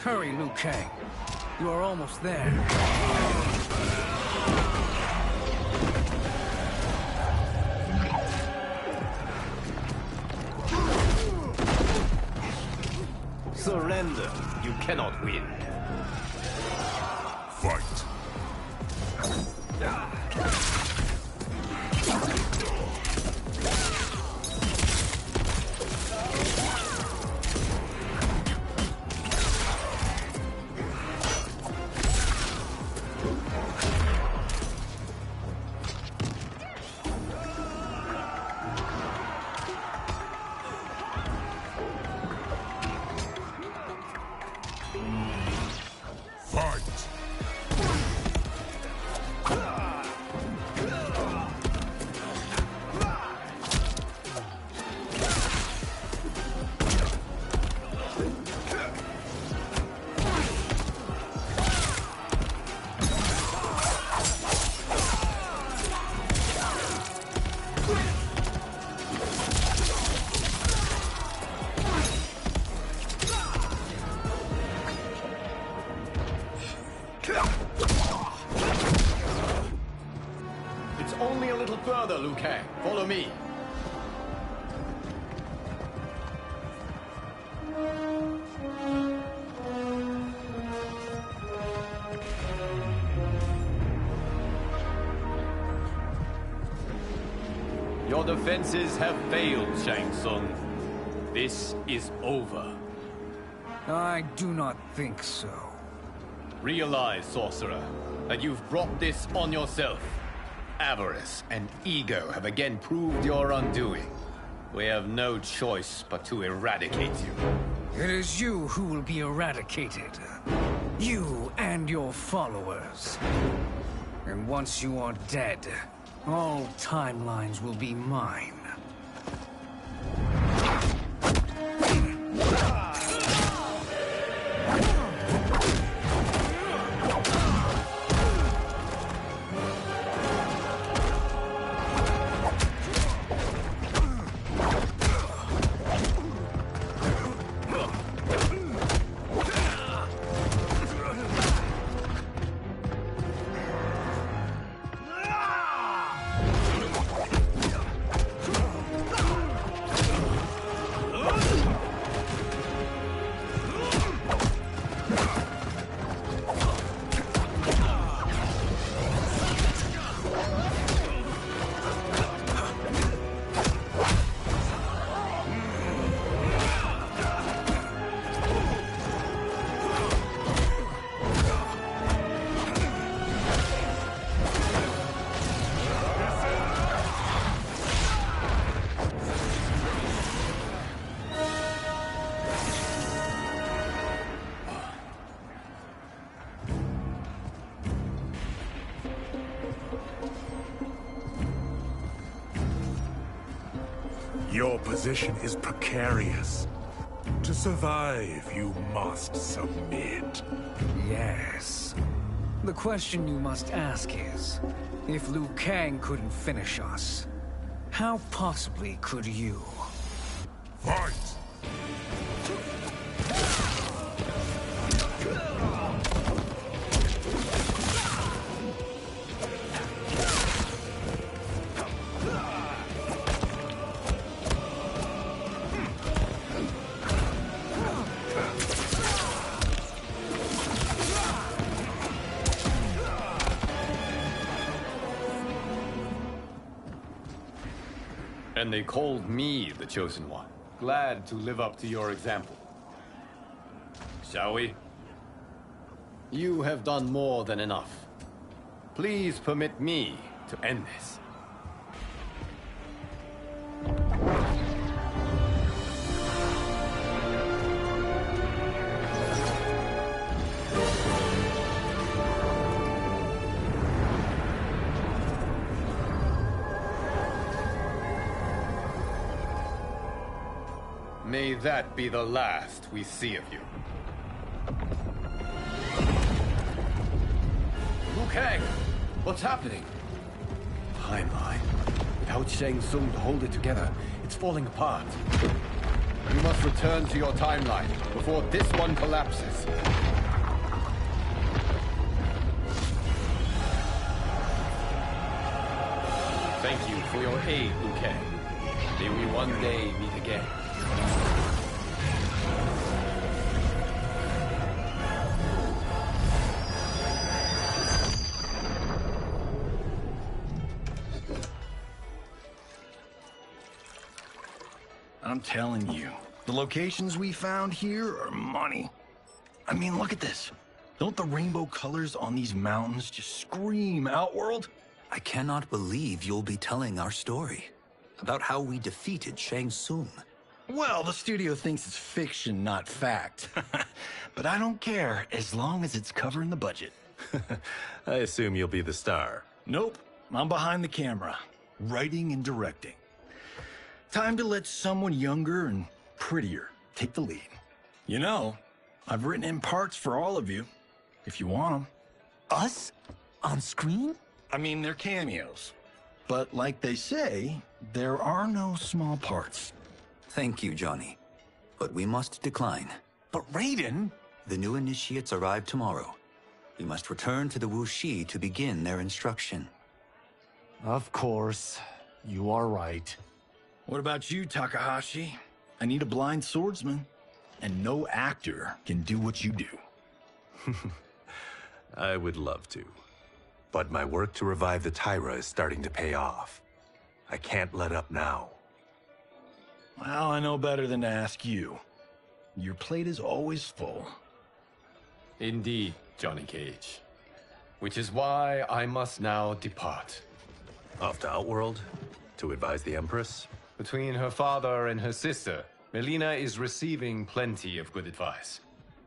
Hurry, Liu Kang. You are almost there. Surrender. You cannot win. Fight! Fight! It's only a little further, Liu Kang. Follow me. Your defenses have failed, Shang Tsung. This is over. I do not think so. Realize, sorcerer, that you've brought this on yourself. Avarice and ego have again proved your undoing. We have no choice but to eradicate you. It is you who will be eradicated. You and your followers. And once you are dead, all timelines will be mine. Your position is precarious. To survive, you must submit. Yes. The question you must ask is, if Liu Kang couldn't finish us, how possibly could you? Fight! And they called me the Chosen One. Glad to live up to your example. Shall we? You have done more than enough. Please permit me to end this. May that be the last we see of you. Liu Kang! What's happening? Timeline. Without Shang Tsung to hold it together, it's falling apart. You must return to your timeline before this one collapses. Thank you for your aid, Liu Kang. May we one day meet again. I'm telling you, the locations we found here are money. I mean, look at this. Don't the rainbow colors on these mountains just scream Outworld? I cannot believe you'll be telling our story about how we defeated Shang Tsung. Well, the studio thinks it's fiction, not fact. But I don't care, as long as it's covering the budget. I assume you'll be the star. Nope, I'm behind the camera, writing and directing. Time to let someone younger and prettier take the lead. You know, I've written in parts for all of you, if you want them. Us? On screen? I mean, they're cameos. But like they say, there are no small parts. Thank you, Johnny. But we must decline. But Raiden... The new initiates arrive tomorrow. We must return to the Wuxi to begin their instruction. Of course. You are right. What about you, Takahashi? I need a blind swordsman. And no actor can do what you do. I would love to. But my work to revive the Tyra is starting to pay off. I can't let up now. Well, I know better than to ask you. Your plate is always full. Indeed, Johnny Cage. Which is why I must now depart. Off to Outworld? To advise the Empress? Between her father and her sister, Melina is receiving plenty of good advice.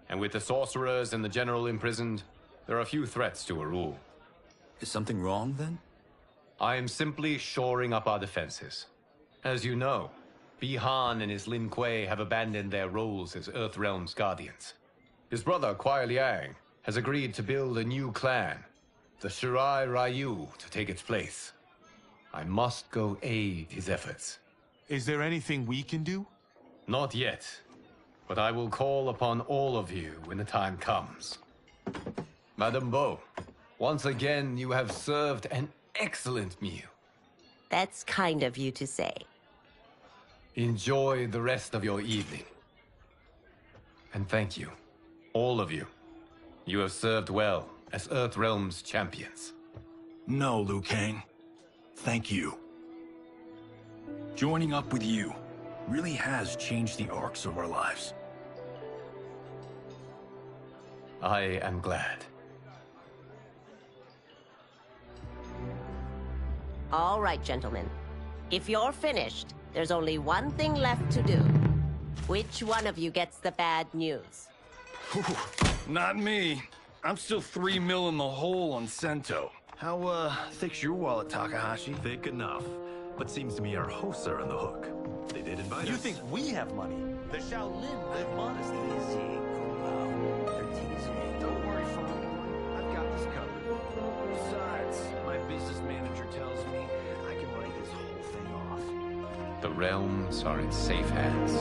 And with the sorcerers and the general imprisoned, there are few threats to her rule. Is something wrong, then? I am simply shoring up our defenses. As you know, Bi-Han and his Lin Kuei have abandoned their roles as Earthrealm's guardians. His brother, Kuai Liang, has agreed to build a new clan, the Shirai Ryu, to take its place. I must go aid his efforts. Is there anything we can do? Not yet, but I will call upon all of you when the time comes. Madame Bo, once again you have served an excellent meal. That's kind of you to say. Enjoy the rest of your evening. And thank you, all of you. You have served well as Earthrealm's champions. No, Liu Kang. Thank you. Joining up with you really has changed the arcs of our lives. I am glad. All right, gentlemen. If you're finished, there's only one thing left to do. Which one of you gets the bad news? Not me. I'm still 3 mil in the hole on Sento. How, thick's your wallet, Takahashi? Thick enough. But seems to me our hosts are on the hook. They did invite us. You think we have money? The Shaolin live modestly. Easy, cool. They're teasing. Don't worry, Fong. I've got this covered. Besides, my business manager tells me I can write this whole thing off. The realms are in safe hands.